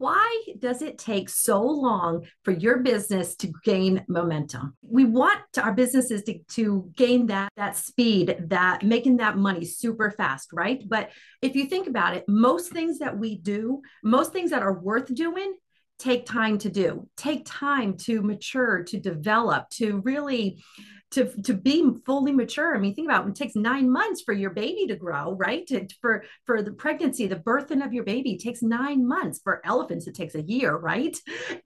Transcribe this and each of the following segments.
Why does it take so long for your business to gain momentum? We want our businesses to gain that speed, that making that money super fast, right? But if you think about it, most things that we do, most things that are worth doing, take time to do, take time to mature, to develop, to really to be fully mature. I mean, think about it, it takes 9 months for your baby to grow, right? For the pregnancy, the birthing of your baby takes 9 months. For elephants, it takes a year, right?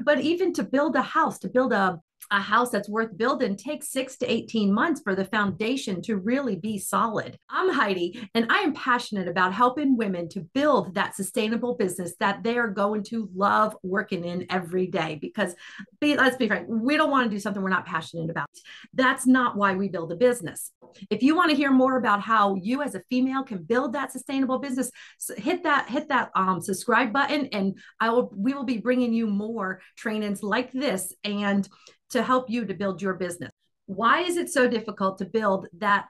But even to build a house, to build a house that's worth building takes 6 to 18 months for the foundation to really be solid. I'm Heidi, and I am passionate about helping women to build that sustainable business that they are going to love working in every day. Because let's be frank, we don't want to do something we're not passionate about. That's not why we build a business. If you want to hear more about how you as a female can build that sustainable business, hit that subscribe button, and we will be bringing you more trainings like this and to help you to build your business. Why is it so difficult to build that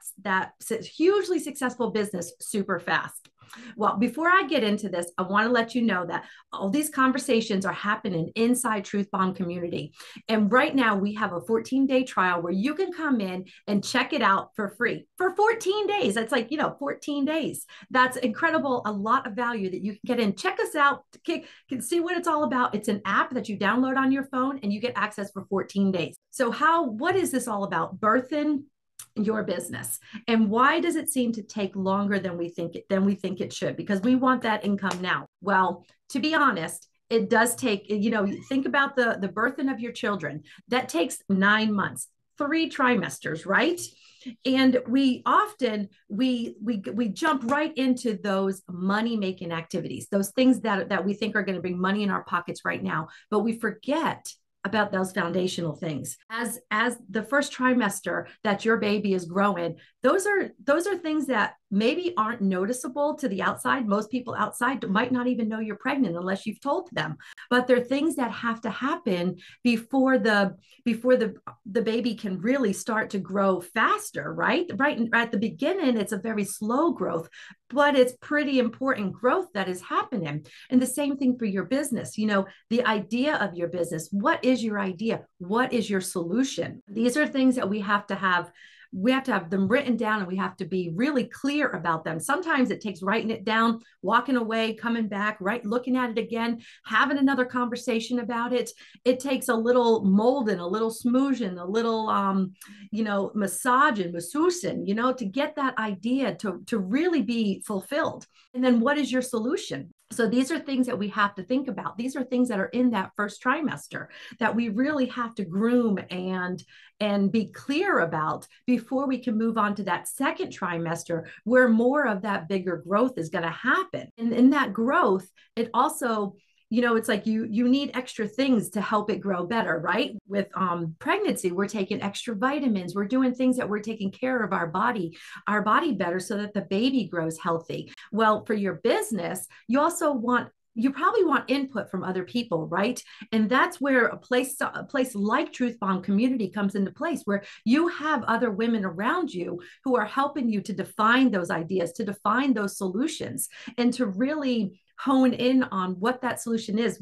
hugely successful business super fast? Well, before I get into this, I want to let you know that all these conversations are happening inside Truth Bomb community. And right now we have a 14-day trial where you can come in and check it out for free for 14 days. That's like, 14 days. That's incredible. A lot of value that you can get in. Check us out. Can see what it's all about. It's an app that you download on your phone and you get access for 14 days. So what is this all about? Birthing your business. And why does it seem to take longer than we think it should? Because we want that income now. Well, to be honest, it does take, think about the birthing of your children. That takes 9 months, 3 trimesters, right? And we often we jump right into those money-making activities, those things that we think are going to bring money in our pockets right now, but we forget about those foundational things. As the first trimester that your baby is growing, those are things that maybe aren't noticeable to the outside. Most people outside might not even know you're pregnant unless you've told them. But they're things that have to happen before the baby can really start to grow faster, right? Right at the beginning, it's a very slow growth, but it's pretty important growth that is happening. And the same thing for your business. The idea of your business. What is your idea? What is your solution? These are things that we have to have them written down, and we have to be really clear about them. Sometimes it takes writing it down, walking away, coming back, right, looking at it again, having another conversation about it. It takes a little molding, a little smooshing, a little massaging, masseusing, to get that idea to really be fulfilled. And then what is your solution? So these are things that we have to think about. These are things that are in that first trimester that we really have to groom and be clear about before we can move on to that second trimester, where more of that bigger growth is going to happen. And in that growth, it also, it's like you need extra things to help it grow better, right? With pregnancy, we're taking extra vitamins. We're doing things that we're taking care of our body better so that the baby grows healthy. Well, for your business, you probably want input from other people, right? And that's where a place like Truth Bomb community comes into place, where you have other women around you who are helping you to define those ideas, to define those solutions, and to really hone in on what that solution is,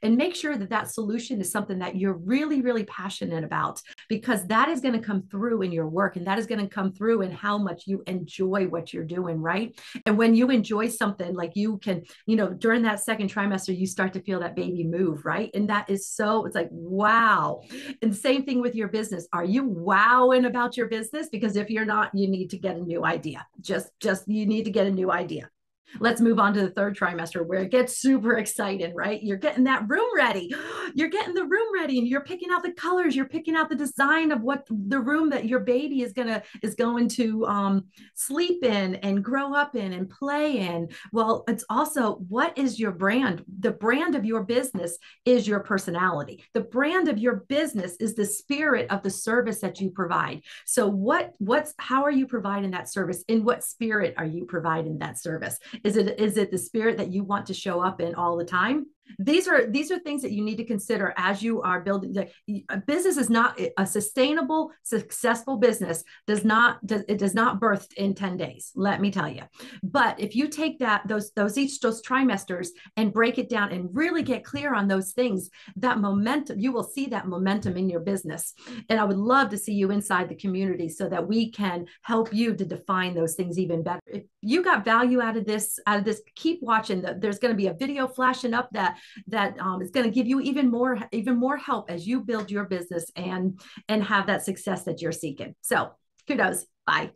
and make sure that solution is something that you're really, really passionate about, because that is going to come through in your work, and that is going to come through in how much you enjoy what you're doing, right? And when you enjoy something, like you can, during that second trimester, you start to feel that baby move, right? And that is it's like, wow. And same thing with your business. Are you wowing about your business? Because if you're not, you need to get a new idea. Just you need to get a new idea. Let's move on to the third trimester, where it gets super exciting, right? You're getting that room ready. You're getting the room ready, and you're picking out the colors. You're picking out the design of what the room that your baby is going to sleep in and grow up in and play in. Well, it's also, what is your brand? The brand of your business is your personality. The brand of your business is the spirit of the service that you provide. So how are you providing that service? In what spirit are you providing that service? Is it the spirit that you want to show up in all the time? These are things that you need to consider as you are building. A business is not a sustainable, successful business does not birth in 10 days, let me tell you. But if you take those trimesters and break it down and really get clear on those things, that momentum, you will see that momentum in your business. And I would love to see you inside the community so that we can help you to define those things even better. If you got value out of this, keep watching. There's going to be a video flashing up that is going to give you even more help as you build your business and have that success that you're seeking. So kudos. Bye.